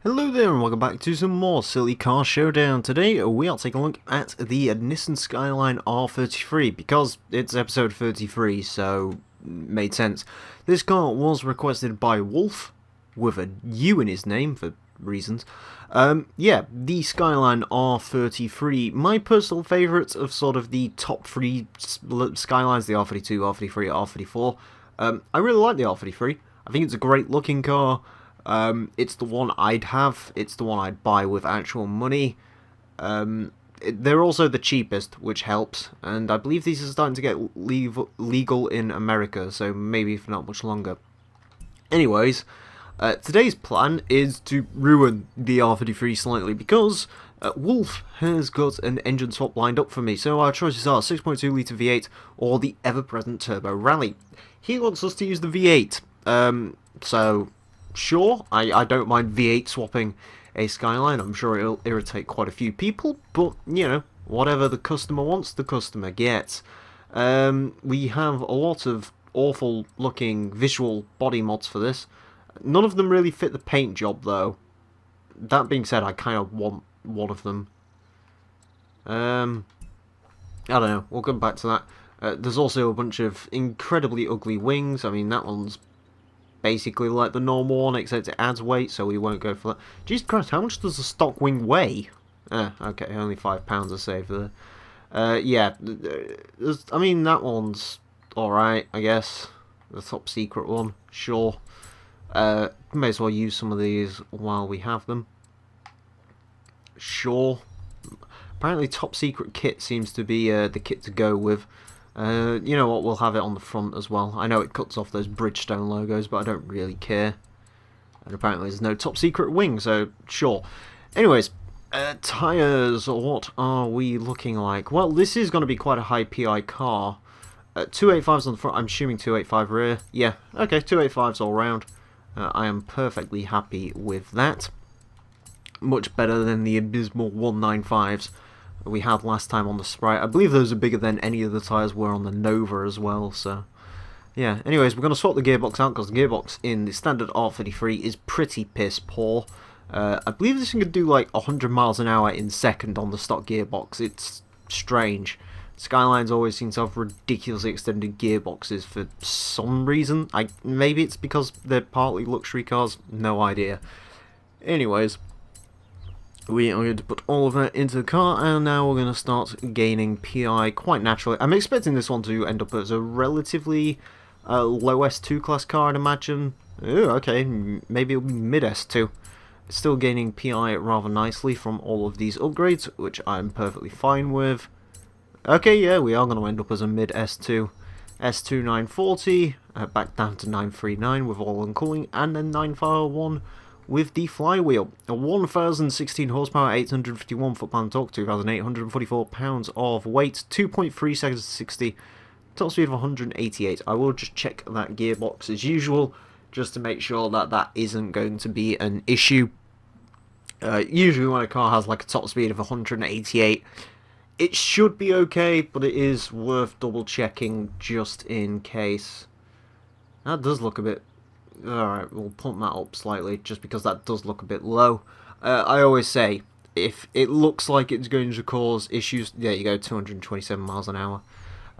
Hello there and welcome back to some more Silly Car Showdown. Today we are taking a look at the Nissan Skyline R33 because it's episode 33, so made sense. This car was requested by Wolf with a U in his name for reasons. Yeah, the Skyline R33, my personal favourite of sort of the top three Skylines, the R32, R33, R34. I really like the R33. I think it's a great looking car. It's the one I'd have. It's the one I'd buy with actual money. They're also the cheapest, which helps. And I believe these are starting to get legal in America, so maybe for not much longer. Anyways, today's plan is to ruin the R33 slightly because Wolf has got an engine swap lined up for me. So our choices are 6.2 litre V8 or the ever-present Turbo Rally. He wants us to use the V8. So sure, I don't mind V8 swapping a Skyline. I'm sure it'll irritate quite a few people, but, you know, whatever the customer wants, the customer gets. We have a lot of awful-looking visual body mods for this. None of them really fit the paint job, though. That being said, I kind of want one of them. I don't know, we'll come back to that. There's also a bunch of incredibly ugly wings. I mean, that one's basically like the normal one, except it adds weight, so we won't go for that. Jesus Christ, how much does a stock wing weigh? Okay, only £5 a save there. Yeah, I mean, that one's alright, I guess. The top secret one, sure. May as well use some of these while we have them. Sure. Apparently top secret kit seems to be the kit to go with. You know what, we'll have it on the front as well. I know it cuts off those Bridgestone logos, but I don't really care. And apparently there's no top secret wing, so sure. Anyways, tyres, what are we looking like? Well, this is going to be quite a high PI car. 285s on the front, I'm assuming 285 rear. Yeah, okay, 285s all round. I am perfectly happy with that. Much better than the abysmal 195s we had last time on the Sprite. I believe those are bigger than any of the tyres were on the Nova as well, so yeah. Anyways, we're going to swap the gearbox out because the gearbox in the standard R33 is pretty piss poor. I believe this thing could do like 100 miles an hour in second on the stock gearbox. It's strange. Skylines always seem to have ridiculously extended gearboxes for some reason. Maybe it's because they're partly luxury cars, no idea. Anyways, we are going to put all of that into the car, and now we're going to start gaining PI quite naturally. I'm expecting this one to end up as a relatively low S2 class car, I'd imagine. Ooh, okay, maybe it'll be mid S2. Still gaining PI rather nicely from all of these upgrades, which I'm perfectly fine with. Okay, yeah, we are going to end up as a mid S2. S2 940, back down to 939 with all on cooling, and then 951 with the flywheel. A 1016 horsepower, 851 foot-pound torque, 2,844 pounds of weight, 2.3 seconds to 60, top speed of 188. I will just check that gearbox as usual, just to make sure that that isn't going to be an issue. Usually when a car has like a top speed of 188, it should be okay, but it is worth double checking just in case. That does look a bit... Alright, we'll pump that up slightly, just because that does look a bit low. I always say, if it looks like it's going to cause issues... There you go, 227 miles an hour.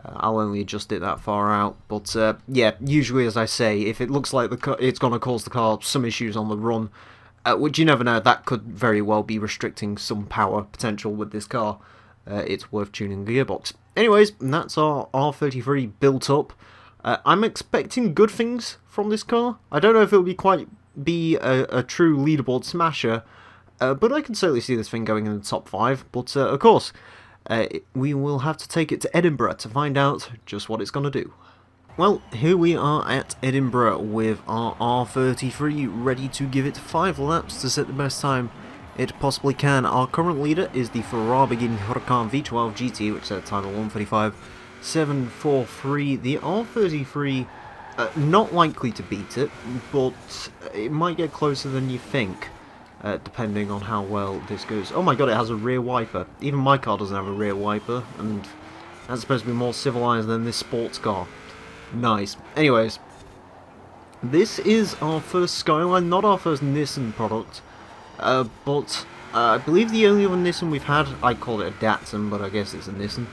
I'll only adjust it that far out. But, yeah, usually, as I say, if it looks like it's going to cause the car some issues on the run, which you never know, that could very well be restricting some power potential with this car. It's worth tuning the gearbox. Anyways, that's our R33 built up. I'm expecting good things from this car. I don't know if it'll be a true leaderboard smasher, but I can certainly see this thing going in the top 5. But of course, we will have to take it to Edinburgh to find out just what it's going to do. Well, here we are at Edinburgh with our R33 ready to give it 5 laps to set the best time it possibly can. Our current leader is the Ferrari Huracan V12 GT, which set time of 1:35.743. The R33, not likely to beat it, but it might get closer than you think, depending on how well this goes. Oh my god, it has a rear wiper. Even my car doesn't have a rear wiper, and that's supposed to be more civilized than this sports car. Nice. Anyways, this is our first Skyline, not our first Nissan product. But I believe the only other Nissan we've had, I call it a Datsun, but I guess it's a Nissan.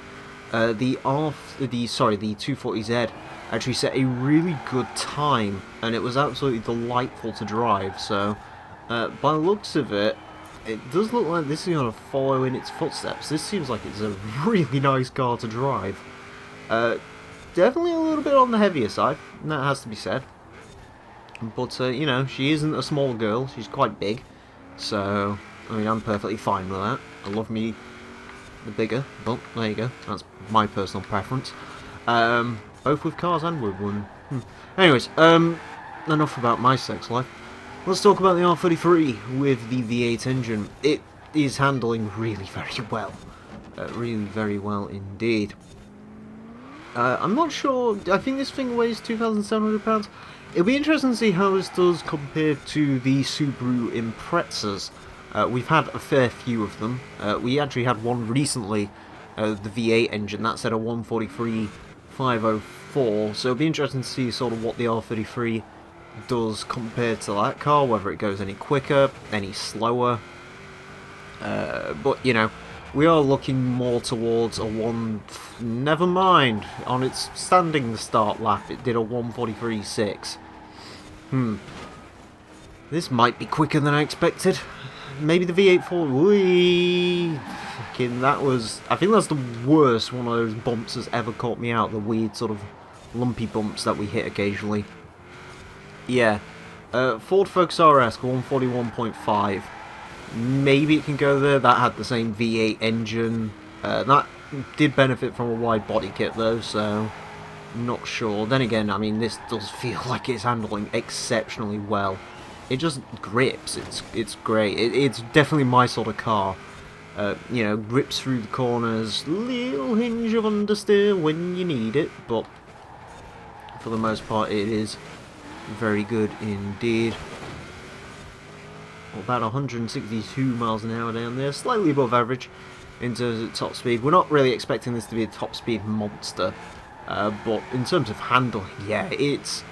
The 240Z actually set a really good time, and it was absolutely delightful to drive. So, by the looks of it, it does look like this is going to follow in its footsteps. This seems like it's a really nice car to drive. Definitely a little bit on the heavier side, and that has to be said. But, you know, she isn't a small girl, she's quite big. So, I mean, I'm perfectly fine with that. I love me the bigger, but there you go. That's my personal preference. Both with cars and with one. Anyways, enough about my sex life. Let's talk about the R33 with the V8 engine. It is handling really very well. Really very well indeed. I'm not sure, I think this thing weighs £2,700. It'll be interesting to see how this does compared to the Subaru Imprezas. We've had a fair few of them. We actually had one recently, the V8 engine, that's at a 143,504, so it'll be interesting to see sort of what the R33 does compared to that car, whether it goes any quicker, any slower. But, you know, we are looking more towards a never mind, on its standing start lap it did a 143.6. This might be quicker than I expected. Maybe the V8 fucking, that was, I think that's the worst one of those bumps that's ever caught me out, the weird sort of lumpy bumps that we hit occasionally. Yeah, Ford Focus RS 141.5. Maybe it can go there. That had the same V8 engine. That did benefit from a wide body kit though, so not sure. Then again, I mean, this does feel like it's handling exceptionally well. It just grips. It's great. It's definitely my sort of car. You know, grips through the corners. Little hinge of understeer when you need it, but for the most part, it is very good indeed. About 162 miles an hour down there, slightly above average in terms of top speed. We're not really expecting this to be a top speed monster, but in terms of handling, yeah, it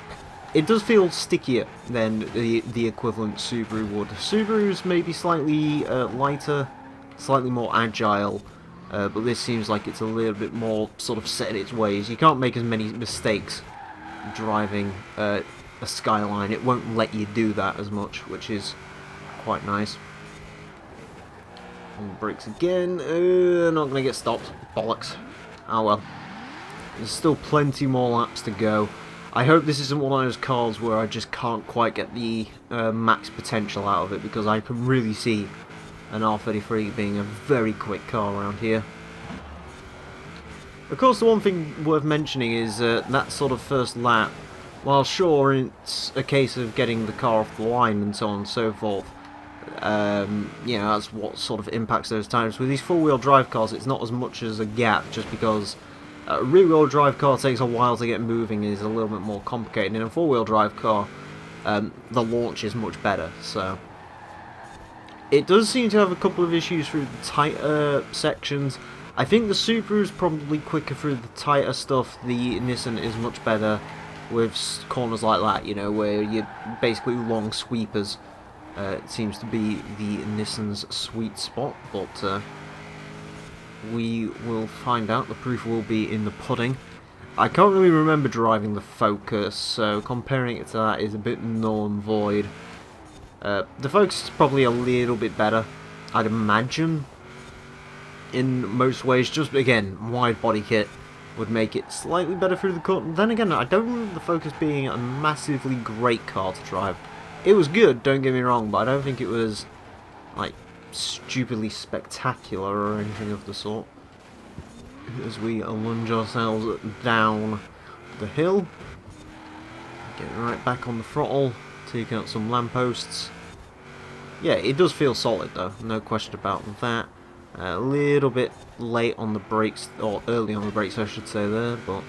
does feel stickier than the equivalent Subaru would. Subaru's maybe slightly lighter, slightly more agile, but this seems like it's a little bit more sort of set in its ways. You can't make as many mistakes driving a Skyline. It won't let you do that as much, which is quite nice. On the brakes again. Not going to get stopped. Bollocks. Oh well. There's still plenty more laps to go. I hope this isn't one of those cars where I just can't quite get the max potential out of it, because I can really see an R33 being a very quick car around here. Of course, the one thing worth mentioning is that sort of first lap. While sure, it's a case of getting the car off the line and so on and so forth, you know, that's what sort of impacts those times. With these four-wheel drive cars, it's not as much as a gap, just because a rear-wheel drive car takes a while to get moving and is a little bit more complicated. In a four-wheel drive car, the launch is much better, so it does seem to have a couple of issues through the tighter sections. I think the Subaru is probably quicker through the tighter stuff. The Nissan is much better with corners like that, you know, where you're basically long sweepers. It seems to be the Nissan's sweet spot, but we will find out. The proof will be in the pudding. I can't really remember driving the Focus, so comparing it to that is a bit null and void. The Focus is probably a little bit better, I'd imagine, in most ways. Just, again, wide body kit would make it slightly better through the corner. Then again, I don't remember the Focus being a massively great car to drive. It was good, don't get me wrong, but I don't think it was, like, stupidly spectacular or anything of the sort. As we lunge ourselves down the hill. Getting right back on the throttle, taking out some lampposts. Yeah, it does feel solid though, no question about that. A little bit late on the brakes, or early on the brakes I should say there, but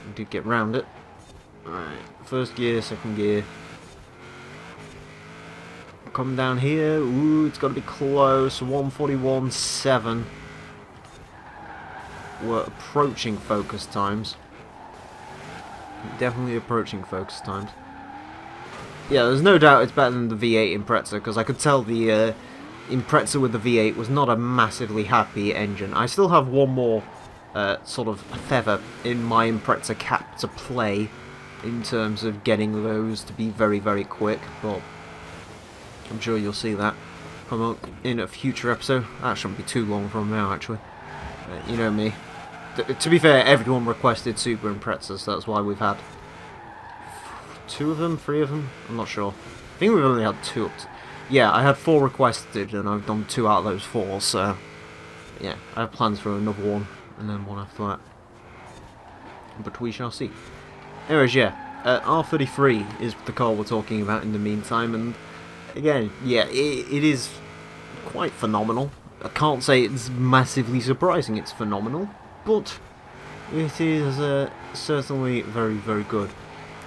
we did get round it. Alright, first gear, second gear. Come down here, ooh, it's got to be close, 141.7. We're approaching focus times. Definitely approaching focus times. Yeah, there's no doubt it's better than the V8 Impreza, because I could tell the Impreza with the V8 was not a massively happy engine. I still have one more sort of feather in my Impreza cap to play in terms of getting those to be very, very quick, but I'm sure you'll see that come up in a future episode. That shouldn't be too long from now, actually. You know me. To be fair, everyone requested Super Imprezas, so that's why we've had 2 of them, 3 of them, I'm not sure. I think we've only had 2 up to... Yeah, I had 4 requested, and I've done 2 out of those 4, so... Yeah, I have plans for another one, and then one after that. But we shall see. Anyways, yeah, R33 is the car we're talking about in the meantime, and... Again, yeah, it is quite phenomenal. I can't say it's massively surprising it's phenomenal, but... It is certainly very, very good.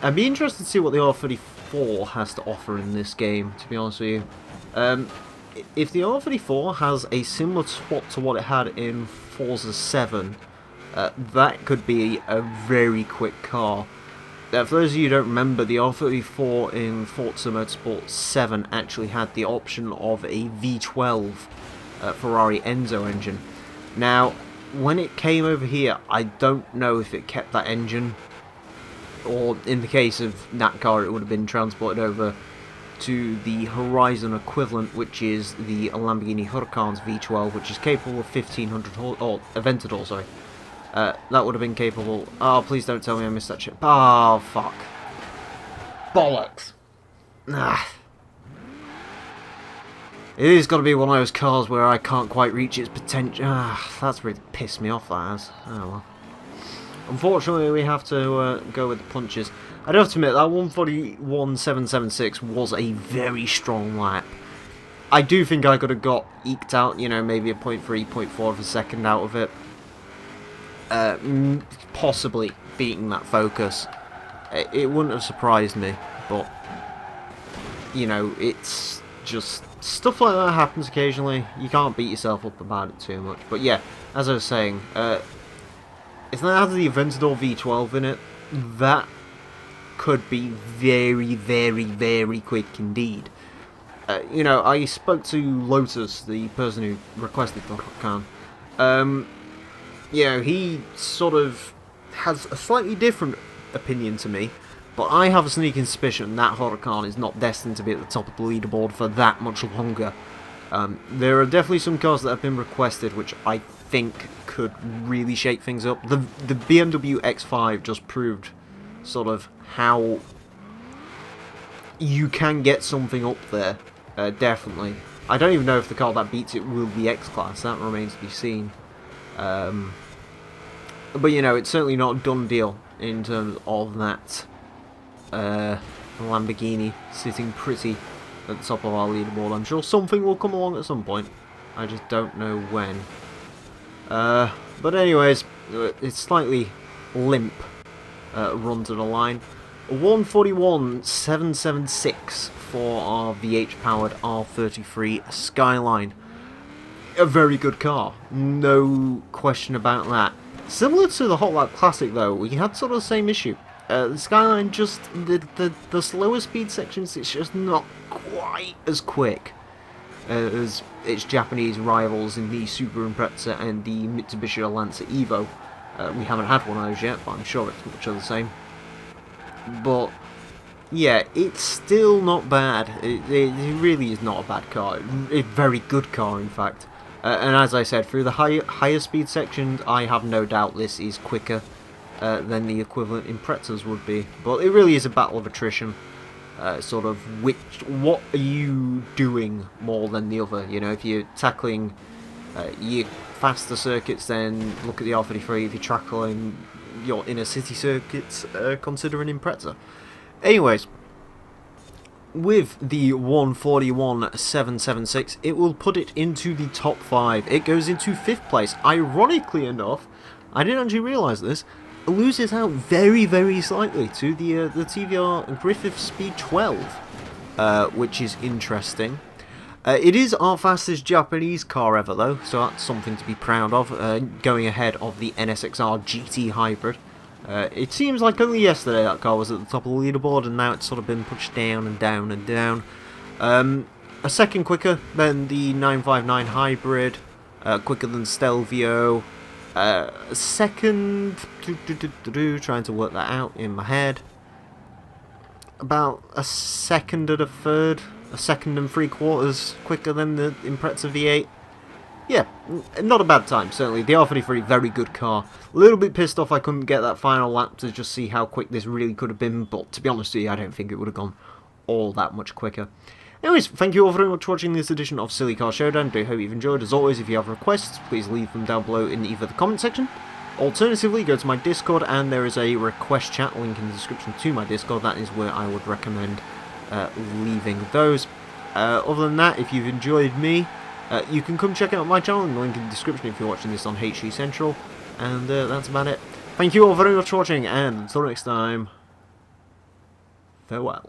I'd be interested to see what the R34 has to offer in this game, to be honest with you. If the R34 has a similar swap to what it had in Forza 7, that could be a very quick car. For those of you who don't remember, the R34 in Forza Motorsport 7 actually had the option of a V12 Ferrari Enzo engine. Now, when it came over here, I don't know if it kept that engine, or in the case of that car it would have been transported over to the Horizon equivalent, which is the Lamborghini Huracan's V12, which is capable of 1500 or Aventador, sorry. That would have been capable... Oh, please don't tell me I missed that shit. Oh, fuck. Bollocks. Ah. It has got to be one of those cars where I can't quite reach its potential. Ah, that's really pissed me off, that has. Oh, well. Unfortunately, we have to go with the punches. I do have to admit, that 141.776 was a very strong lap. I do think I could have got eked out, you know, maybe a 0.3, 0.4 of a second out of it. Possibly beating that Focus. It wouldn't have surprised me, but, you know, it's just... Stuff like that happens occasionally. You can't beat yourself up about it too much. But yeah, as I was saying, if that has the Aventador V12 in it, that could be very, very, very quick indeed. You know, I spoke to Lotus, the person who requested the Huracan. You know, he sort of has a slightly different opinion to me, but I have a sneaking suspicion that Huracan is not destined to be at the top of the leaderboard for that much longer. There are definitely some cars that have been requested which I think could really shake things up. The BMW X5 just proved sort of how you can get something up there, definitely. I don't even know if the car that beats it will be X-Class, that remains to be seen. But you know, it's certainly not a done deal in terms of that Lamborghini sitting pretty at the top of our leaderboard. I'm sure something will come along at some point. I just don't know when. But anyways, it's slightly limp run to the line. 141.776 for our VH-powered R33 Skyline. A very good car, no question about that. Similar to the Hot Lap Classic though, we had sort of the same issue. The Skyline just, the slower speed sections, it's just not quite as quick as its Japanese rivals in the Super Impreza and the Mitsubishi Lancer Evo. We haven't had one of those yet, but I'm sure it's much of the same. But yeah, it's still not bad. It really is not a bad car. A very good car, in fact. And as I said, through the higher speed sections, I have no doubt this is quicker than the equivalent Imprezas would be. But it really is a battle of attrition. Sort of what are you doing more than the other? You know, if you're tackling your faster circuits, then look at the R33. If you're tackling your inner city circuits, consider an Impreza. Anyways, with the 141.776, it will put it into the top 5. It goes into 5th place. Ironically enough, I didn't actually realise this, it loses out very, very slightly to the TVR Griffith Speed 12, which is interesting. It is our fastest Japanese car ever, though, so that's something to be proud of, going ahead of the NSXR GT Hybrid, It seems like only yesterday that car was at the top of the leaderboard, and now it's sort of been pushed down and down and down. A second quicker than the 959 Hybrid, quicker than Stelvio, a second, trying to work that out in my head, about a second and a third, a second and 3/4 quicker than the Impreza V8. Yeah, not a bad time, certainly. The R33, very good car. A little bit pissed off I couldn't get that final lap to just see how quick this really could have been, but to be honest with you, I don't think it would have gone all that much quicker. Anyways, thank you all very much for watching this edition of Silly Car Showdown. I do hope you've enjoyed. As always, if you have requests, please leave them down below in either the comment section. Alternatively, go to my Discord, and there is a request chat link in the description to my Discord. That is where I would recommend leaving those. Other than that, if you've enjoyed me, you can come check out my channel in the link in the description if you're watching this on HG Central. And that's about it. Thank you all very much for watching, and until next time, farewell.